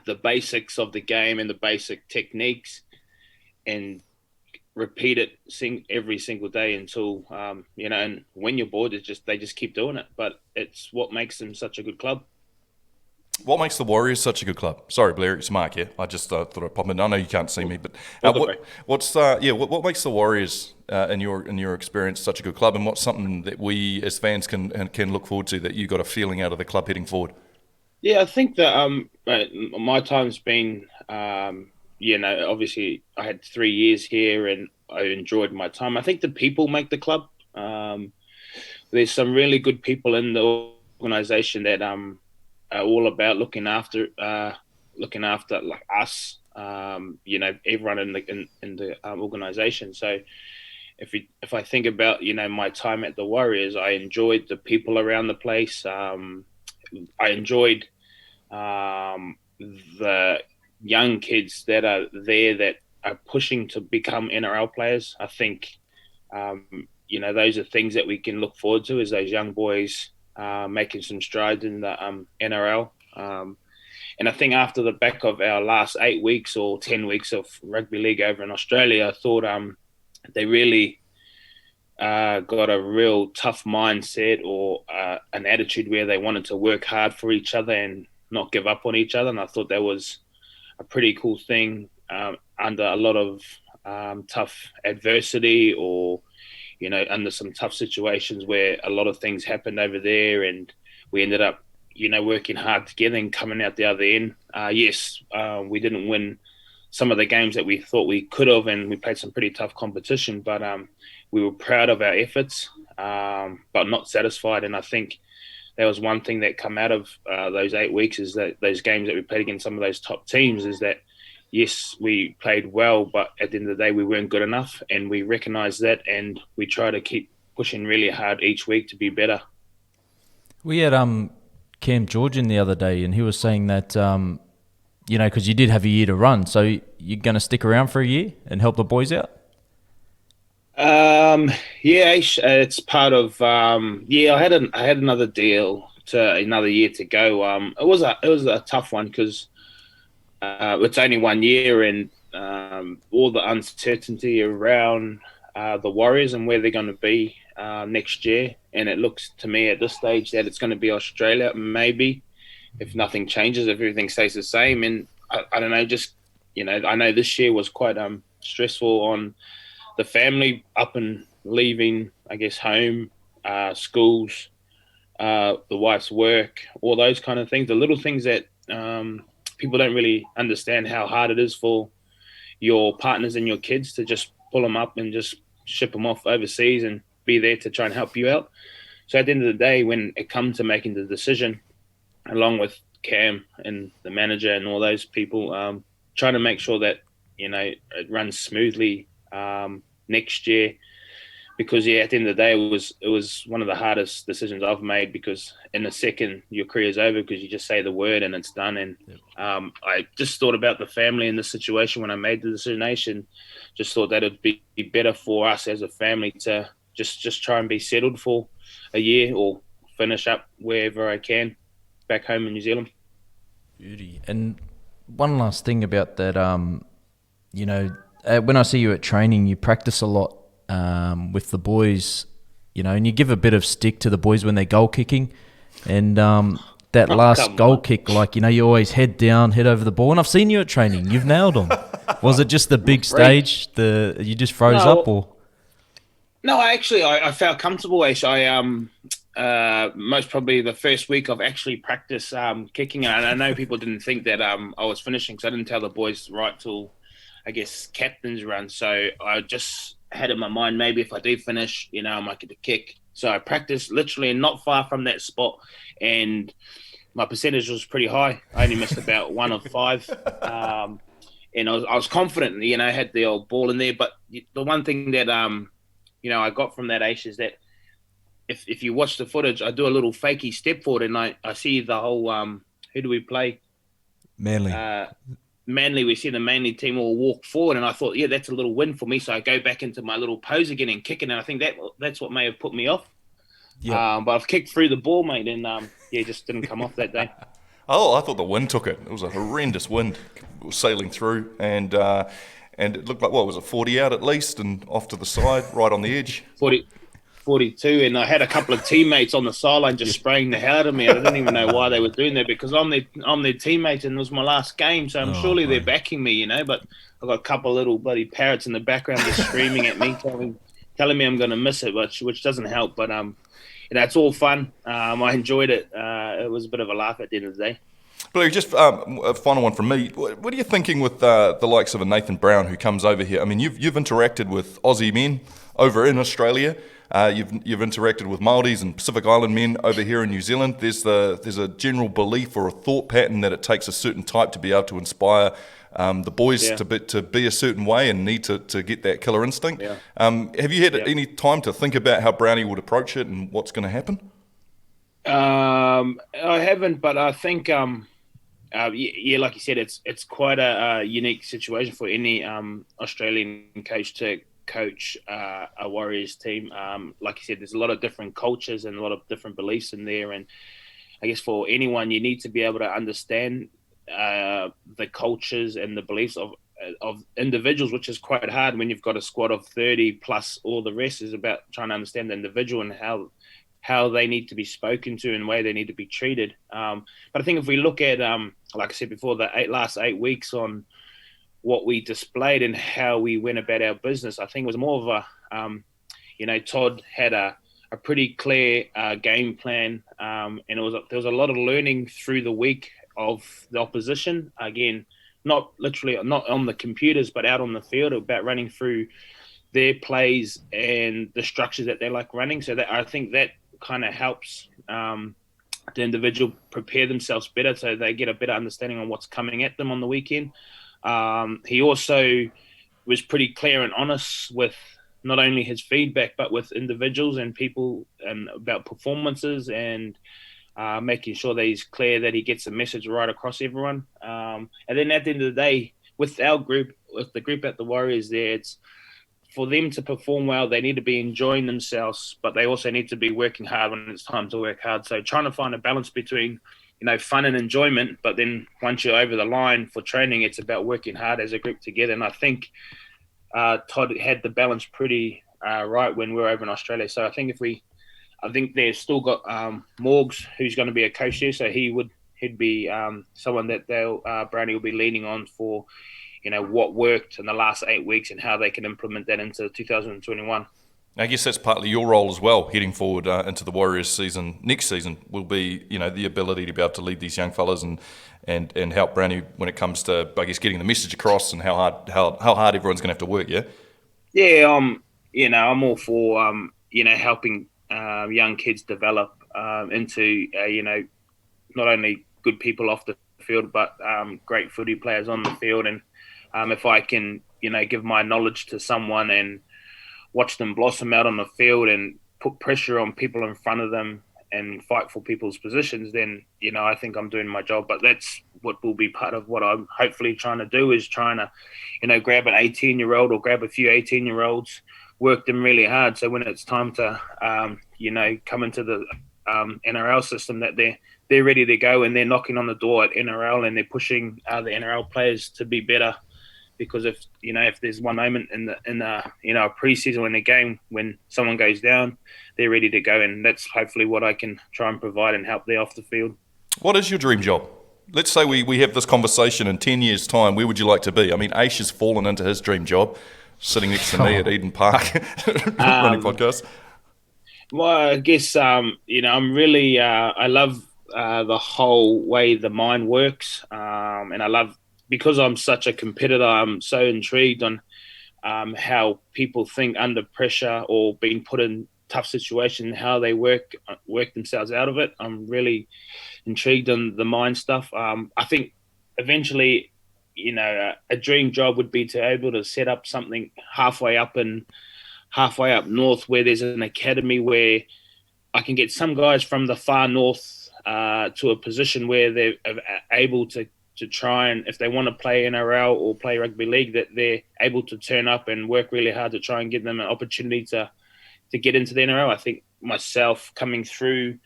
the basics of the game and the basic techniques, and repeat it every single day until and when you're bored, they just keep doing it. But it's what makes them such a good club. What makes the Warriors such a good club? Sorry, Blair, it's Mark here. I just thought I'd pop in. I know you can't see me, but what makes the Warriors in your experience such a good club, and what's something that we as fans can look forward to that you got a feeling out of the club heading forward? Yeah, I think that my time's been obviously I had 3 years here and I enjoyed my time. I think the people make the club. There's some really good people in the organisation that are all about looking after like us. Everyone in the organisation. So if I think about my time at the Warriors, I enjoyed the people around the place. I enjoyed the young kids that are there that are pushing to become NRL players. I think, those are things that we can look forward to, as those young boys making some strides in the NRL. And I think after the back of our last 8 weeks or 10 weeks of rugby league over in Australia, I thought they really got a real tough mindset or an attitude where they wanted to work hard for each other and not give up on each other. And I thought that was a pretty cool thing under a lot of tough adversity, or under some tough situations where a lot of things happened over there, and we ended up working hard together and coming out the other end. Yes, we didn't win some of the games that we thought we could have, and we played some pretty tough competition, but we were proud of our efforts, but not satisfied. And I think that was one thing that come out of those 8 weeks, is that those games that we played against some of those top teams, is that, yes, we played well, but at the end of the day, we weren't good enough, and we recognise that, and we try to keep pushing really hard each week to be better. We had Cam George in the other day, and he was saying that because you did have a year to run, so you're going to stick around for a year and help the boys out. It's part of. I had another deal to another year to go. It was a tough one because it's only 1 year, and all the uncertainty around the Warriors and where they're going to be next year. And it looks to me at this stage that it's going to be Australia, maybe, if nothing changes, if everything stays the same. And I don't know, I know this year was quite stressful on the family, up and leaving, I guess, home, schools, the wife's work, all those kind of things. The little things that people don't really understand how hard it is for your partners and your kids to just pull them up and just ship them off overseas and be there to try and help you out. So at the end of the day, when it comes to making the decision, along with Cam and the manager and all those people, trying to make sure that, it runs smoothly next year, because at the end of the day, it was one of the hardest decisions I've made, because in a second your career's over, because you just say the word and it's done. And I just thought about the family in this situation when I made the decision. Just thought that it'd be better for us as a family to just try and be settled for a year, or finish up wherever I can back home in New Zealand. Beauty. And one last thing about that, when I see you at training, you practice a lot with the boys, and you give a bit of stick to the boys when they're goal kicking. And that last goal kick, you always head down, head over the ball. And I've seen you at training. You've nailed them. Was it just the big stage? You just froze up, or? No, I felt comfortable, Aish. Most probably the first week I've actually practiced kicking. And I know people didn't think that I was finishing, because I didn't tell the boys right till, I guess, captain's run. So I just had in my mind, maybe if I do finish, I might get a kick. So I practiced literally not far from that spot, and my percentage was pretty high. I only missed about 1 of 5. And I was confident, I had the old ball in there. But the one thing that, I got from that, Aish, is that if you watch the footage, I do a little fakey step forward, and I see the whole, who do we play? Manly. Manly, we see the Manly team all walk forward, and I thought, that's a little win for me. So I go back into my little pose again and kick it, and I think that's what may have put me off. Yeah. But I've kicked through the ball, mate, and it just didn't come off that day. Oh, I thought the wind took it. It was a horrendous wind. It was sailing through, and it looked like, was it 40 out at least, and off to the side, right on the edge. 42, and I had a couple of teammates on the sideline just spraying the hell out of me. I didn't even know why they were doing that, because I'm their teammate, and it was my last game, so surely they're backing me, but I've got a couple of little bloody parrots in the background just screaming at me, telling me I'm going to miss it, which doesn't help. But it's all fun. I enjoyed it. It was a bit of a laugh at the end of the day. Blair, just a final one from me. What are you thinking with the likes of a Nathan Brown who comes over here? I mean, you've interacted with Aussie men over in Australia. You've interacted with Māoris and Pacific Island men over here in New Zealand. There's a general belief or a thought pattern that it takes a certain type to be able to inspire the boys to be a certain way and need to get that killer instinct. Yeah. Have you had any time to think about how Brownie would approach it and what's going to happen? I haven't, but I think like you said, it's quite a unique situation for any Australian coach to coach a Warriors team. Like you said, there's a lot of different cultures and a lot of different beliefs in there, and I guess for anyone, you need to be able to understand the cultures and the beliefs of individuals, which is quite hard when you've got a squad of 30 plus all the rest. Is about trying to understand the individual and how they need to be spoken to and the way they need to be treated. But I think if we look at, like I said before, the last 8 weeks on what we displayed and how we went about our business, I think it was more of a, Todd had a a pretty clear game plan, and there was a lot of learning through the week of the opposition. Again, not on the computers, but out on the field, about running through their plays and the structures that they like running. So that I think that kind of helps the individual prepare themselves better, so they get a better understanding on what's coming at them on the weekend. He also was pretty clear and honest with not only his feedback, but with individuals and people and about performances, and making sure that he's clear that he gets the message right across everyone. And then at the end of the day, with our group, with the group at the Warriors there, it's for them to perform well, they need to be enjoying themselves, but they also need to be working hard when it's time to work hard. So trying to find a balance between, fun and enjoyment, but then once you're over the line for training, it's about working hard as a group together. And I think Todd had the balance pretty right when we were over in Australia. So I think they've still got Morgs, who's going to be a coach there. So he'd be someone that Brownie will be leaning on for, what worked in the last 8 weeks and how they can implement that into 2021. I guess that's partly your role as well, heading forward into the Warriors season. Next season will be, the ability to be able to lead these young fellas and help Brownie when it comes to, I guess, getting the message across and how hard everyone's going to have to work. Yeah. Yeah, I'm all for helping young kids develop into not only good people off the field, but great footy players on the field. And if I can, give my knowledge to someone and watch them blossom out on the field and put pressure on people in front of them and fight for people's positions, then, I think I'm doing my job. But that's what will be part of what I'm hopefully trying to do, is trying to, grab an 18-year-old or grab a few 18-year-olds, work them really hard. So when it's time to, come into the NRL system, that they're ready to go and they're knocking on the door at NRL and they're pushing the NRL players to be better. Because if there's one moment in a preseason in a game when someone goes down, they're ready to go, and that's hopefully what I can try and provide and help there off the field. What is your dream job? Let's say we have this conversation in 10 years' time. Where would you like to be? I mean, Aish has fallen into his dream job, sitting next to me at Eden Park, running podcasts. Well, I guess I'm really I love the whole way the mind works, and I love. Because I'm such a competitor, I'm so intrigued on how people think under pressure or being put in tough situations, how they work themselves out of it. I'm really intrigued on the mind stuff. I think eventually, a dream job would be to able to set up something halfway up north, where there's an academy where I can get some guys from the far north to a position where they're able to try and, if they want to play NRL or play rugby league, that they're able to turn up and work really hard to try and give them an opportunity to get into the NRL. I think myself coming through,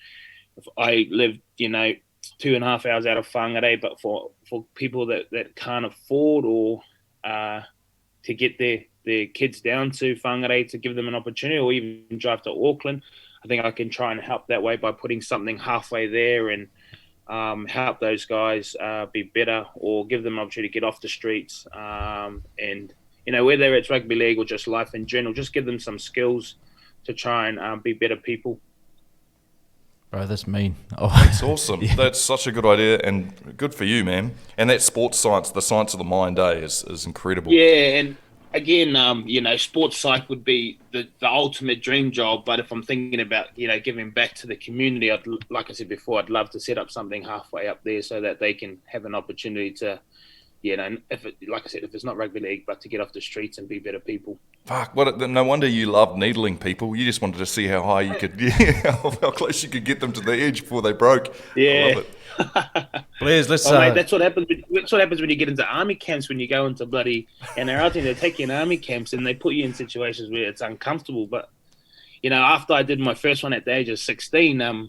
if I lived, 2.5 hours out of Whangarei, but for people that can't afford or to get their kids down to Whangarei to give them an opportunity, or even drive to Auckland, I think I can try and help that way by putting something halfway there and help those guys be better, or give them an opportunity to get off the streets. And, whether it's rugby league or just life in general, just give them some skills to try and be better people. Bro, that's mean. Oh. That's awesome. Yeah. That's such a good idea, and good for you, man. And that sports science, the science of the mind, is incredible. Yeah, and again, sports psych would be the ultimate dream job. But if I'm thinking about, giving back to the community, like I said before, I'd love to set up something halfway up there so that they can have an opportunity to, if it's not rugby league, but to get off the streets and be better people. Fuck, no wonder you loved needling people. You just wanted to see how high you could, how close you could get them to the edge before they broke. Yeah. I love it. Blaze, let's. Mate, that's what happens. That's what happens when you get into army camps. When you go into bloody NRL team, they take you in army camps and they put you in situations where it's uncomfortable. But after I did my first one at the age of 16, I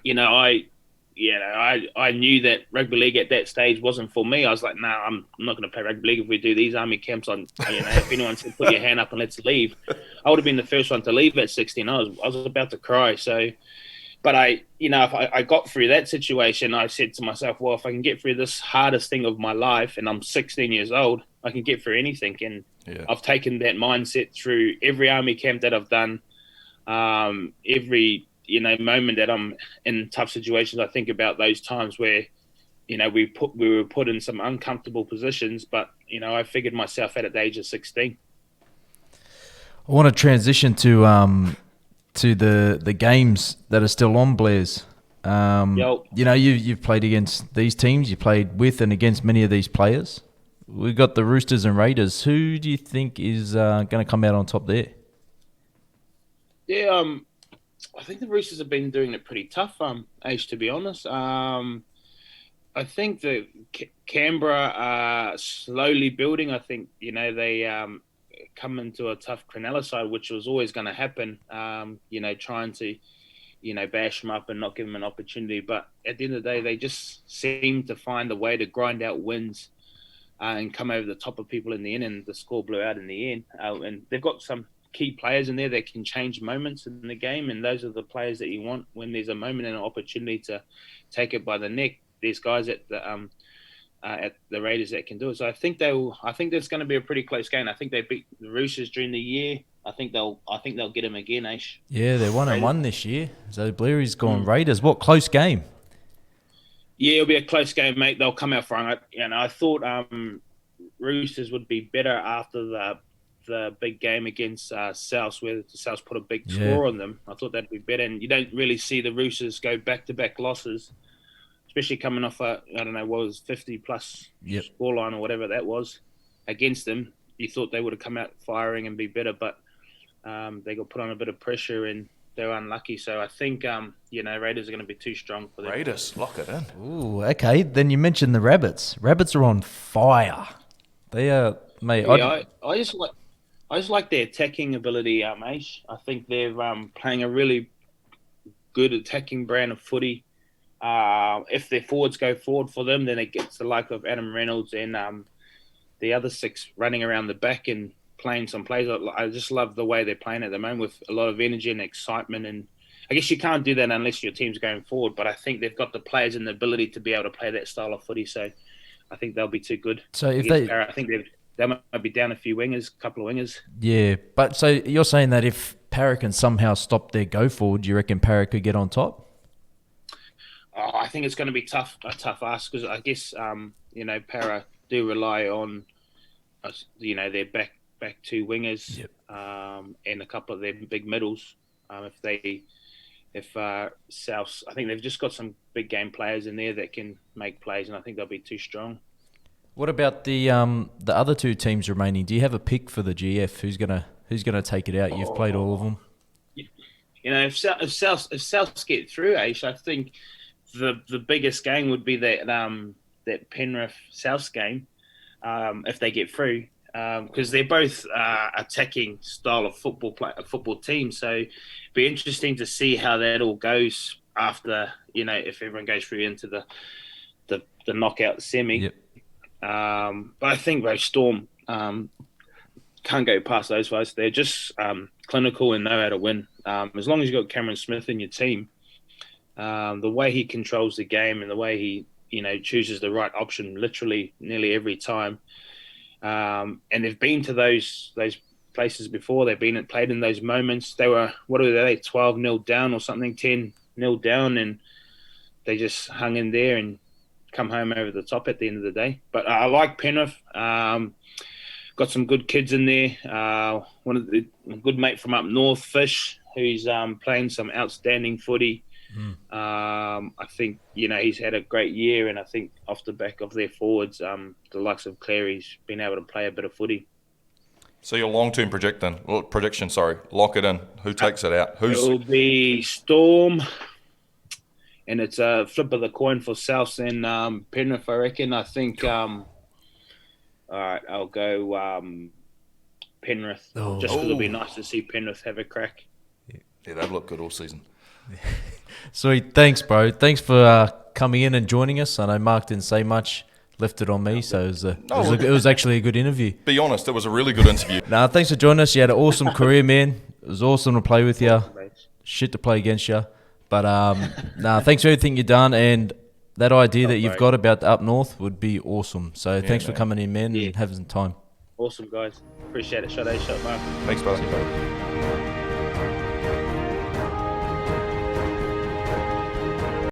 knew that rugby league at that stage wasn't for me. I was like, nah, I'm not going to play rugby league if we do these army camps. If anyone said put your hand up and let's leave, I would have been the first one to leave at 16. I was about to cry. So. But if I got through that situation, I said to myself, well, if I can get through this hardest thing of my life, and I'm 16 years old, I can get through anything. And I've taken that mindset through every army camp that I've done. Every moment that I'm in tough situations, I think about those times where we were put in some uncomfortable positions, but I figured myself out at the age of 16. I want to transition to the games that are still on, Blair's. You've played against these teams. You played with and against many of these players. We've got the Roosters and Raiders. Who do you think is going to come out on top there? Yeah, I think the Roosters have been doing it pretty tough, Ash, to be honest. I think that Canberra are slowly building. I think, they come into a tough Cronulla side, which was always going to happen, trying to, bash them up and not give them an opportunity. But at the end of the day, they just seem to find a way to grind out wins and come over the top of people in the end, and the score blew out in the end. And they've got some key players in there that can change moments in the game, and those are the players that you want when there's a moment and an opportunity to take it by the neck. There's guys at the Raiders that can do it. So I think there's going to be a pretty close game. I think they beat the Roosters during the year. I think they'll get them again, Aish. Yeah, they're 1-1 this year. So Blair's gone Raiders. What close game? Yeah, it'll be a close game, mate. They'll come out front. I thought Roosters would be better after the big game against South, where the South put a big score on them. I thought that'd be better. And you don't really see the Roosters go back-to-back losses, especially coming off what was 50-plus scoreline or whatever that was against them. You thought they would have come out firing and be better, but they got put on a bit of pressure and they were unlucky. So I think, Raiders are going to be too strong for them. Raiders, lock it in. Ooh, okay. Then you mentioned the Rabbits. Rabbits are on fire. They are, mate. Yeah, I just like their attacking ability, Aish. I think they're playing a really good attacking brand of footy. If their forwards go forward for them, then it gets the like of Adam Reynolds and the other six running around the back and playing some plays. I just love the way they're playing at the moment with a lot of energy and excitement. And I guess you can't do that unless your team's going forward. But I think they've got the players and the ability to be able to play that style of footy. So I think they'll be too good. So if I think they might be down a couple of wingers. Yeah, but so you're saying that if Para can somehow stop their go forward, you reckon Para could get on top? Oh, I think it's going to be a tough ask because I guess Para do rely on their back two wingers and a couple of their big middles. If South, I think they've just got some big game players in there that can make plays, and I think they'll be too strong. What about the other two teams remaining? Do you have a pick for the GF? Who's gonna take it out? You've played all of them. If South get through, Aish, I think the biggest game would be that Penrith South game if they get through, because they're both attacking style of football team. So it'd be interesting to see how that all goes after if everyone goes through into the knockout semi. Yep. But I think Storm can't go past those guys. They're just clinical and know how to win. As long as you've got Cameron Smith in your team, the way he controls the game and the way he chooses the right option literally nearly every time. And they've been to those places before. They've played in those moments. They were 12-0 down or something, 10-0 down, and they just hung in there and come home over the top at the end of the day. But I like Penrith. Got some good kids in there. One of the good mate from up north, Fish, who's playing some outstanding footy. I think he's had a great year, and I think off the back of their forwards, the likes of Cleary's been able to play a bit of footy. So your long-term prediction, lock it in. Who takes it out? It'll be Storm, and it's a flip of the coin for South and Penrith, I reckon. I think, all right, I'll go Penrith, just because it'll be nice to see Penrith have a crack. Yeah, they've looked good all season. Sweet, thanks, bro. Thanks for coming in and joining us. I know Mark didn't say much, left it on me, so it was actually a good interview. Be honest, it was a really good interview. Thanks for joining us. You had an awesome career, man. It was awesome to play with you. Shit to play against you. But thanks for everything you've done, and that idea that you've got about the up north would be awesome. So thanks for coming in, man, and having some time. Awesome, guys. Appreciate it. Shot A, shot Mark. Thanks, brother.